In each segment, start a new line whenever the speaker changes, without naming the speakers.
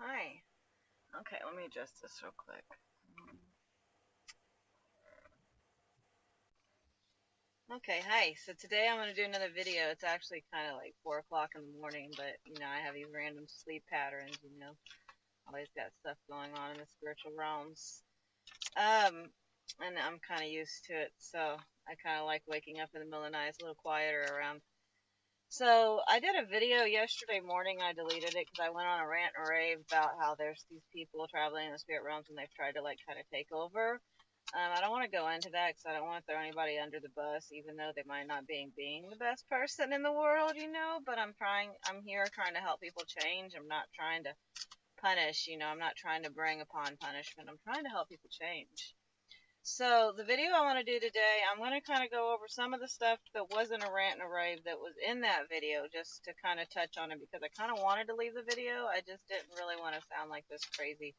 Hi. Okay, let me adjust this real quick. Okay, hi. So today I'm going to do another video. It's actually kind of like 4 o'clock in the morning, but I have these random sleep patterns. Always got stuff going on in the spiritual realms. And I'm kind of used to it, so I kind of like waking up in the middle of the night. It's a little quieter around. So I did a video yesterday morning. I deleted it because I went on a rant and rave about how there's these people traveling in the spirit realms and they've tried to like kind of take over. I don't want to go into that because I don't want to throw anybody under the bus, even though they might not being the best person in the world. But I'm trying. I'm here trying to help people change. I'm not trying to punish. I'm not trying to bring upon punishment. I'm trying to help people change. So the video I want to do today, I'm going to kind of go over some of the stuff that wasn't a rant and a rave that was in that video, just to kind of touch on it because I kind of wanted to leave the video. I just didn't really want to sound like this crazy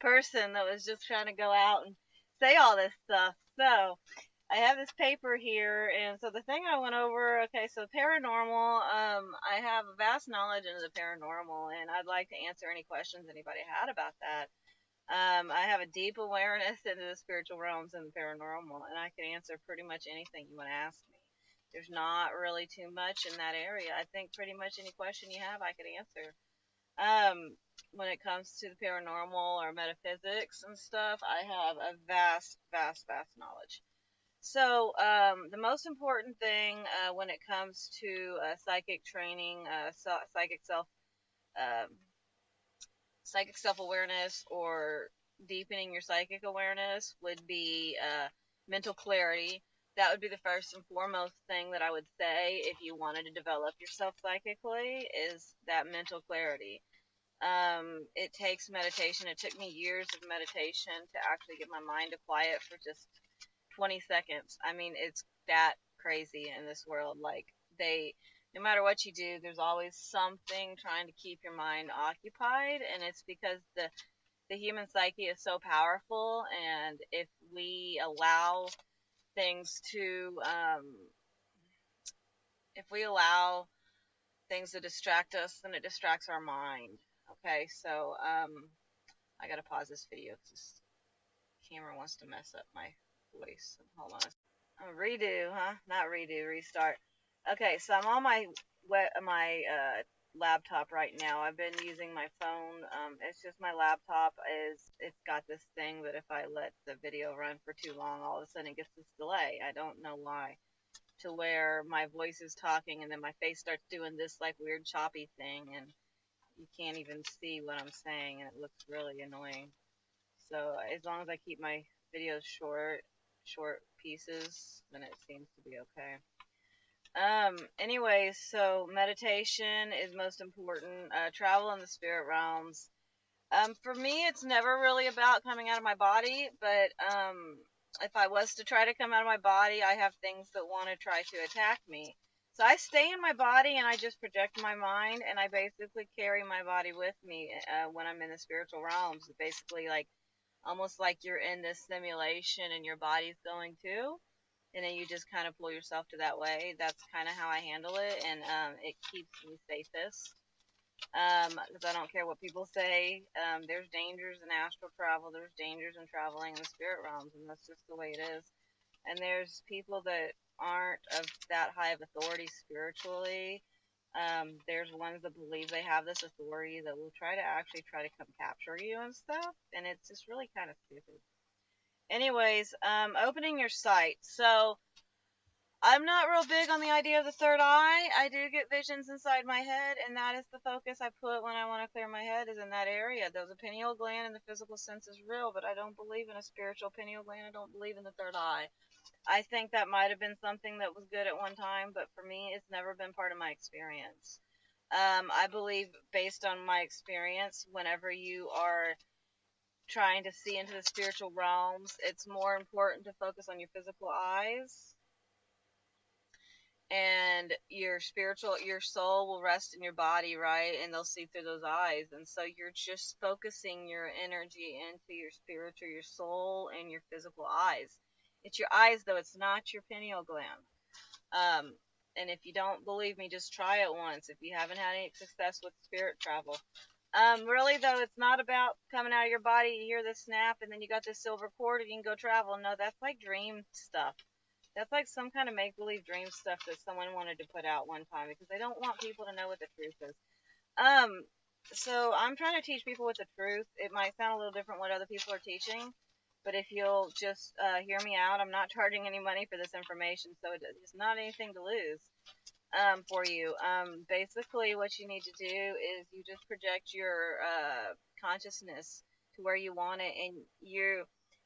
person that was just trying to go out and say all this stuff. So I have this paper here, and so the thing I went over, okay, so paranormal, I have a vast knowledge into the paranormal, and I'd like to answer any questions anybody had about that. I have a deep awareness into the spiritual realms and the paranormal, and I can answer pretty much anything you want to ask me. There's not really too much in that area. I think pretty much any question you have, I could answer. When it comes to the paranormal or metaphysics and stuff, I have a vast, vast, vast knowledge. So, the most important thing when it comes to psychic training, um, psychic self awareness, or deepening your psychic awareness would be mental clarity. That would be the first and foremost thing that I would say if you wanted to develop yourself psychically, is that mental clarity. It takes meditation. It took me years of meditation to actually get my mind to quiet for just 20 seconds. I mean, it's that crazy in this world. Like, no matter what you do, there's always something trying to keep your mind occupied, and it's because the human psyche is so powerful, and things to, um, if we allow things to distract us, then it distracts our mind. Okay, so, I gotta pause this video because this camera wants to mess up my voice. Hold on. Redo, huh? Not redo, restart. Okay, so I'm on my laptop right now. I've been using my phone. It's just my laptop it's got this thing that if I let the video run for too long, all of a sudden it gets this delay. I don't know why. To where my voice is talking and then my face starts doing this like weird choppy thing, and you can't even see what I'm saying, and it looks really annoying. So as long as I keep my videos short pieces, then it seems to be okay. Anyways, so meditation is most important. Travel in the spirit realms. For me, it's never really about coming out of my body, but if I was to try to come out of my body, I have things that want to try to attack me. So I stay in my body and I just project my mind, and I basically carry my body with me when I'm in the spiritual realms. Basically, like almost like you're in this simulation and your body's going too, and then you just kind of pull yourself to that way. That's kind of how I handle it, and it keeps me safest. Because I don't care what people say. There's dangers in astral travel. There's dangers in traveling in the spirit realms, and that's just the way it is. And there's people that aren't of that high of authority spiritually. There's ones that believe they have this authority that will try to come capture you and stuff, and it's just really kind of stupid. Anyways, opening your sight. So I'm not real big on the idea of the third eye. I do get visions inside my head, and that is the focus I put when I want to clear my head, is in that area. There's a pineal gland in the physical sense is real, but I don't believe in a spiritual pineal gland. I don't believe in the third eye. I think that might have been something that was good at one time, but for me, it's never been part of my experience. I believe, based on my experience, whenever you are trying to see into the spiritual realms, it's more important to focus on your physical eyes, and your soul will rest in your body, right? And they'll see through those eyes. And so you're just focusing your energy into your spirit or your soul and your physical eyes. It's your eyes, though. It's not your pineal gland. Um, and if you don't believe me, just try it once. If you haven't had any success with spirit travel, Really though, it's not about coming out of your body. You hear this snap, and then you got this silver cord, and you can go travel. No, that's like dream stuff. That's like some kind of make believe dream stuff that someone wanted to put out one time because they don't want people to know what the truth is. Um, so I'm trying to teach people what the truth. It might sound a little different what other people are teaching, but if you'll just hear me out, I'm not charging any money for this information, so it's not anything to lose for you. Basically, what you need to do is you just project your consciousness to where you want it, and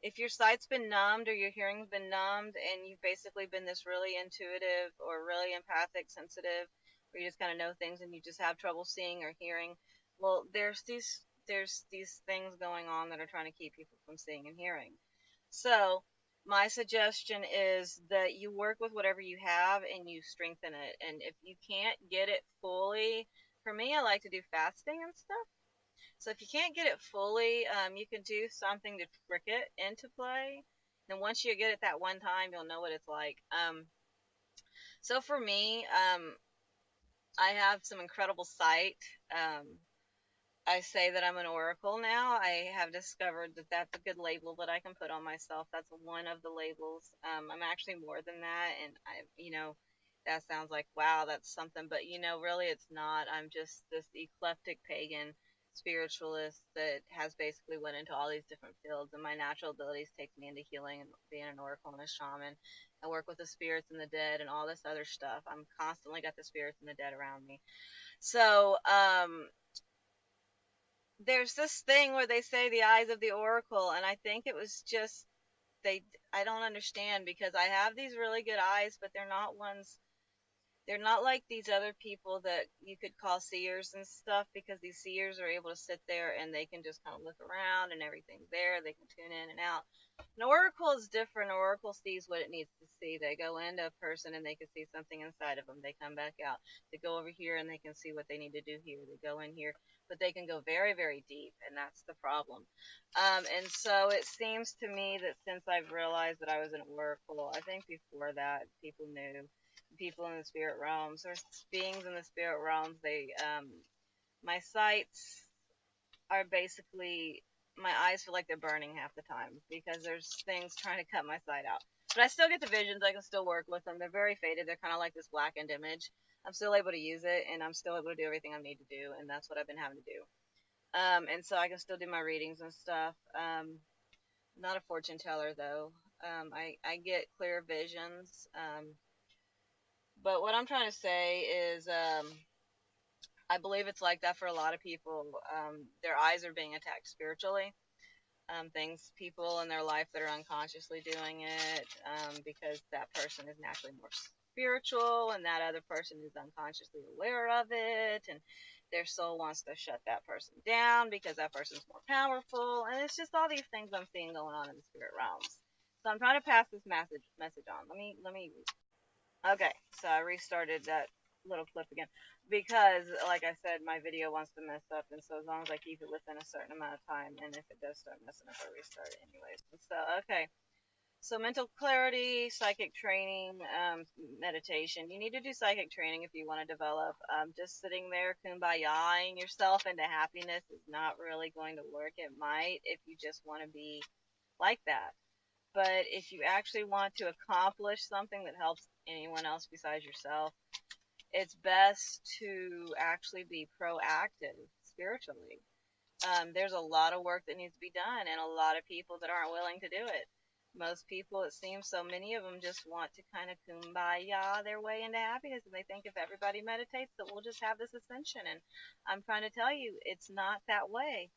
if your sight's been numbed or your hearing's been numbed, and you've basically been this really intuitive or really empathic, sensitive, where you just kind of know things and you just have trouble seeing or hearing, well, there's these things going on that are trying to keep people from seeing and hearing. So my suggestion is that you work with whatever you have and you strengthen it. And if you can't get it fully, for me, I like to do fasting and stuff. So if you can't get it fully, you can do something to trick it into play. And once you get it that one time, you'll know what it's like. So for me, I have some incredible sight. I say that I'm an oracle now. I have discovered that that's a good label that I can put on myself. That's one of the labels. I'm actually more than that, and that sounds like wow, that's something. But really, it's not. I'm just this eclectic pagan spiritualist that has basically went into all these different fields, and my natural abilities take me into healing and being an oracle and a shaman. I work with the spirits and the dead and all this other stuff. I'm constantly got the spirits and the dead around me. So, there's this thing where they say the eyes of the oracle, and I think it was just they I don't understand because I have these really good eyes, but they're not like these other people that you could call seers and stuff, because these seers are able to sit there and they can just kind of look around and everything's there. They can tune in and out. An oracle is different. An oracle sees what it needs to see. They go into a person and they can see something inside of them. They come back out. They go over here and they can see what they need to do here. They go in here, but they can go very, very deep, and that's the problem. And so it seems to me that since I've realized that I was an oracle, I think before that people knew, people in the spirit realms or beings in the spirit realms, my sights are basically, my eyes feel like they're burning half the time because there's things trying to cut my sight out. But I still get the visions. I can still work with them. They're very faded. They're kind of like this blackened image. I'm still able to use it, and I'm still able to do everything I need to do, and that's what I've been having to do. And so I can still do my readings and stuff. Not a fortune teller though. I get clear visions. But what I'm trying to say is, I believe it's like that for a lot of people. Their eyes are being attacked spiritually. People in their life that are unconsciously doing it, because that person is naturally more spiritual and that other person is unconsciously aware of it, and their soul wants to shut that person down because that person's more powerful, and it's just all these things I'm seeing going on in the spirit realms. So I'm trying to pass this message on. Let me Okay, so I restarted that little clip again because, like I said, my video wants to mess up, and so as long as I keep it within a certain amount of time, and if it does start messing up, I restart it anyways. So, okay, so mental clarity, psychic training, meditation. You need to do psychic training if you want to develop. Just sitting there kumbayaing yourself into happiness is not really going to work. It might if you just want to be like that. But if you actually want to accomplish something that helps anyone else besides yourself, it's best to actually be proactive spiritually. There's a lot of work that needs to be done, and a lot of people that aren't willing to do it. Most people, it seems, so many of them just want to kind of kumbaya their way into happiness, and they think if everybody meditates that we'll just have this ascension. And I'm trying to tell you, it's not that way.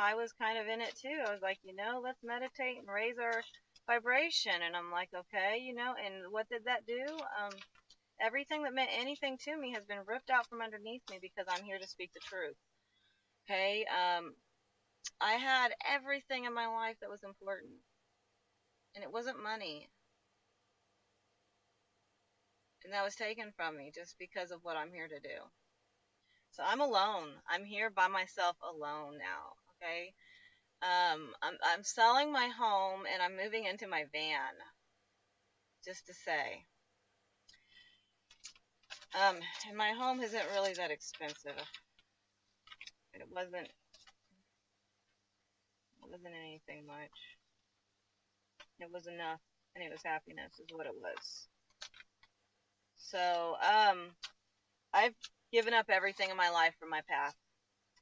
I was kind of in it too. I was like, let's meditate and raise our vibration. And I'm like, okay, and what did that do? Everything that meant anything to me has been ripped out from underneath me because I'm here to speak the truth. Okay? I had everything in my life that was important, and it wasn't money. And that was taken from me just because of what I'm here to do. So I'm alone. I'm here by myself alone now. Okay? I'm selling my home and I'm moving into my van. Just to say, and my home isn't really that expensive. It wasn't anything much. It was enough, and it was happiness, is what it was. So, I've given up everything in my life from my past.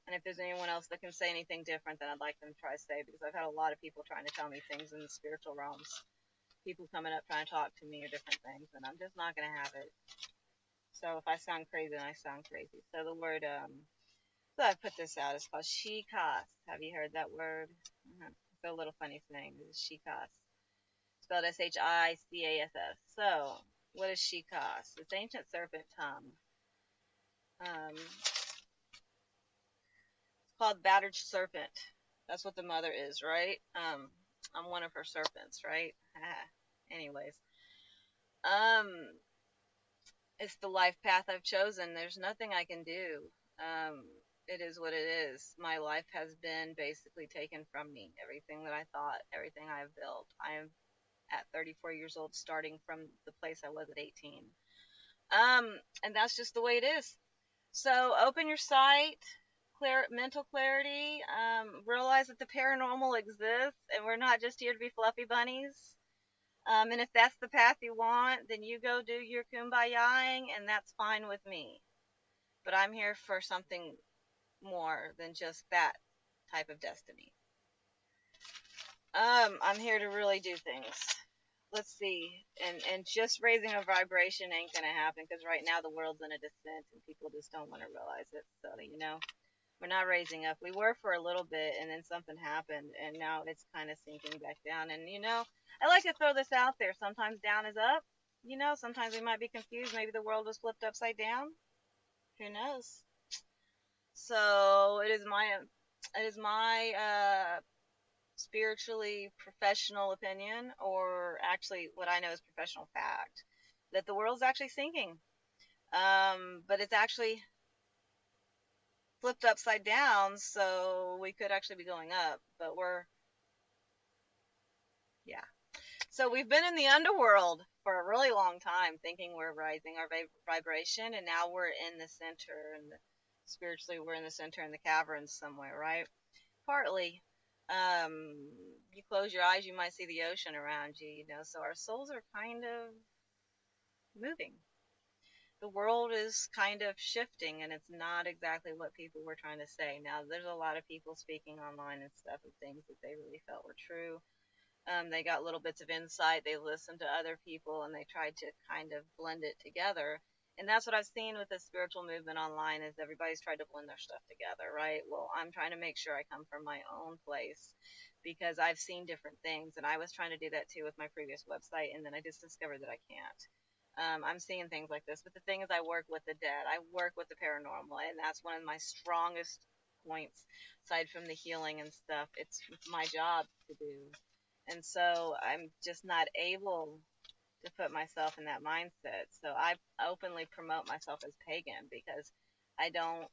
And if there's anyone else that can say anything different, then I'd like them to try to say, because I've had a lot of people trying to tell me things in the spiritual realms. People coming up trying to talk to me or different things, and I'm just not going to have it. So if I sound crazy, then I sound crazy. So the word, so I put this out, it's called shikas. Have you heard that word? It's a little funny thing. It's shikas. Spelled Shicass. So, what is shikas? It's ancient serpent tongue. It's called battered serpent. That's what the mother is, right? I'm one of her serpents, right? Anyways, um, it's the life path I've chosen. There's nothing I can do. Um, it is what it is. My life has been basically taken from me. Everything that I thought, everything I have built. I am at 34 years old, starting from the place I was at 18. And that's just the way it is. So open your sight, mental clarity, realize that the paranormal exists, and we're not just here to be fluffy bunnies. And if that's the path you want, then you go do your kumbayaing, and that's fine with me. But I'm here for something more than just that type of destiny. I'm here to really do things. Let's see. And just raising a vibration ain't gonna happen, because right now the world's in a descent and people just don't want to realize it. So, we're not raising up. We were for a little bit, and then something happened, and now it's kind of sinking back down. And I like to throw this out there. Sometimes down is up. Sometimes we might be confused. Maybe the world was flipped upside down. Who knows? So it is my spiritually professional opinion, or actually what I know is professional fact, that the world's actually sinking. But it's actually flipped upside down, so we could actually be going up, but yeah. So we've been in the underworld for a really long time, thinking we're rising our vibration, and now we're in the center, and spiritually we're in the center in the caverns somewhere, right? Partly. You close your eyes, you might see the ocean around you. So our souls are kind of moving. The world is kind of shifting, and it's not exactly what people were trying to say. Now, there's a lot of people speaking online and stuff of things that they really felt were true. They got little bits of insight. They listened to other people, and they tried to kind of blend it together. And that's what I've seen with the spiritual movement online, is everybody's tried to blend their stuff together, right? Well, I'm trying to make sure I come from my own place, because I've seen different things, and I was trying to do that too with my previous website, and then I just discovered that I can't. I'm seeing things like this, but the thing is, I work with the dead. I work with the paranormal, and that's one of my strongest points. Aside from the healing and stuff, it's my job to do, and so I'm just not able to put myself in that mindset. So I openly promote myself as pagan, because I don't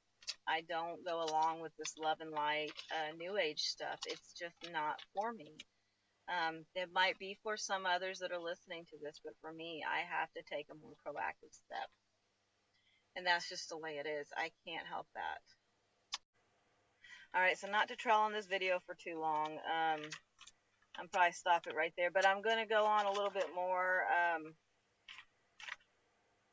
I don't go along with this love and light, new age stuff. It's just not for me. It might be for some others that are listening to this, but for me, I have to take a more proactive step. And that's just the way it is. I can't help that. Alright, so not to trail on this video for too long, I'm probably stop it right there, but I'm going to go on a little bit more.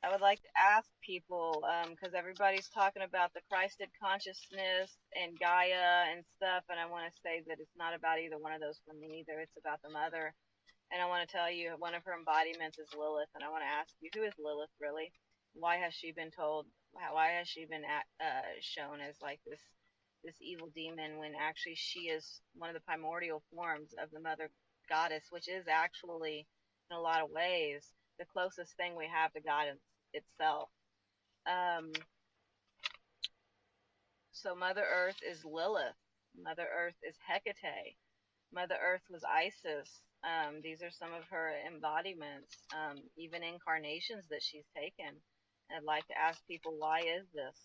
I would like to ask people, because everybody's talking about the Christed consciousness and Gaia and stuff, and I want to say that it's not about either one of those for me either. It's about the mother. And I want to tell you, one of her embodiments is Lilith, and I want to ask you, who is Lilith really? Why has she been told? Why has she been shown as like this evil demon, when actually she is one of the primordial forms of the mother goddess, which is actually, in a lot of ways, the closest thing we have to God itself. So Mother Earth is Lilith. Mother Earth is Hecate. Mother Earth was Isis. These are some of her embodiments, even incarnations that she's taken. And I'd like to ask people, why is this?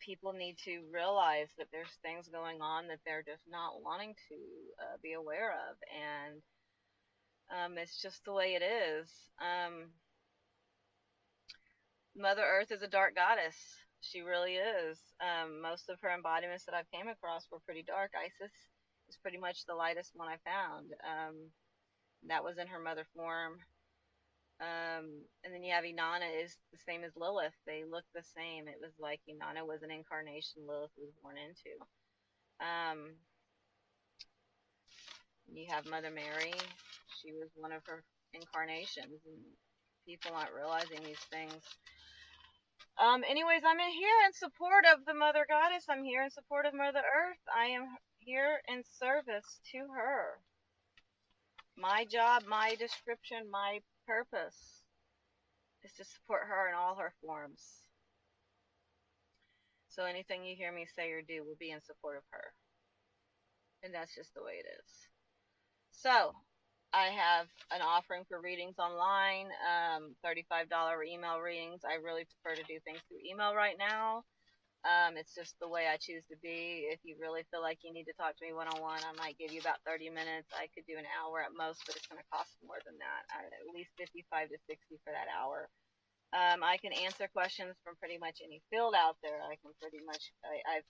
People need to realize that there's things going on that they're just not wanting to be aware of, and it's just the way it is. Mother Earth is a dark goddess. She really is. Most of her embodiments that I've came across were pretty dark. Isis is pretty much the lightest one I found. That was in her mother form. And then you have Inanna is the same as Lilith. They look the same. It was like Inanna was an incarnation Lilith was born into. You have Mother Mary. She was one of her incarnations, and people aren't realizing these things. Anyways, I'm in here in support of the Mother Goddess. I'm here in support of Mother Earth. I am here in service to her. My job, my description, my purpose is to support her in all her forms. So anything you hear me say or do will be in support of her. And that's just the way it is. So, I have an offering for readings online, $35 email readings. I really prefer to do things through email right now. It's just the way I choose to be. If you really feel like you need to talk to me one-on-one, I might give you about 30 minutes. I could do an hour at most, but it's going to cost more than that. At least 55 to 60 for that hour. I can answer questions from pretty much any field out there. I can pretty much, I've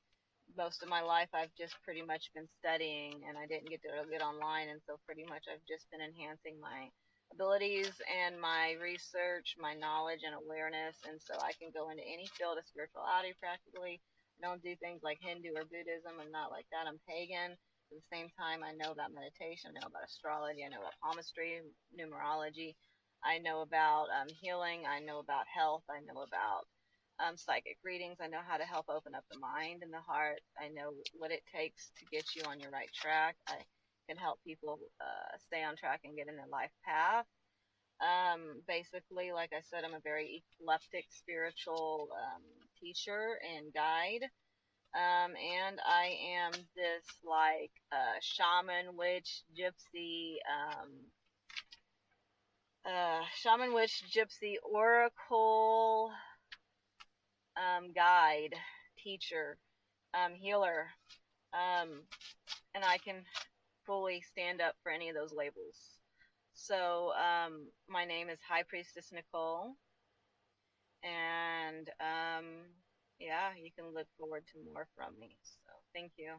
most of my life I've just pretty much been studying, and I didn't get to get online, and so pretty much I've just been enhancing my abilities and my research, my knowledge and awareness, and so I can go into any field of spirituality practically. I don't do things like Hindu or Buddhism. I'm not like that. I'm pagan. At the same time, I know about meditation, I know about astrology, I know about palmistry, numerology, I know about healing, I know about health, I know about psychic readings. I know how to help open up the mind and the heart. I know what it takes to get you on your right track. I can help people stay on track and get in their life path. Basically, like I said, I'm a very eclectic spiritual teacher and guide. And I am this like shaman, witch, gypsy, oracle, guide, teacher, healer, and I can fully stand up for any of those labels. So my name is High Priestess Nicole, and yeah, you can look forward to more from me. So thank you.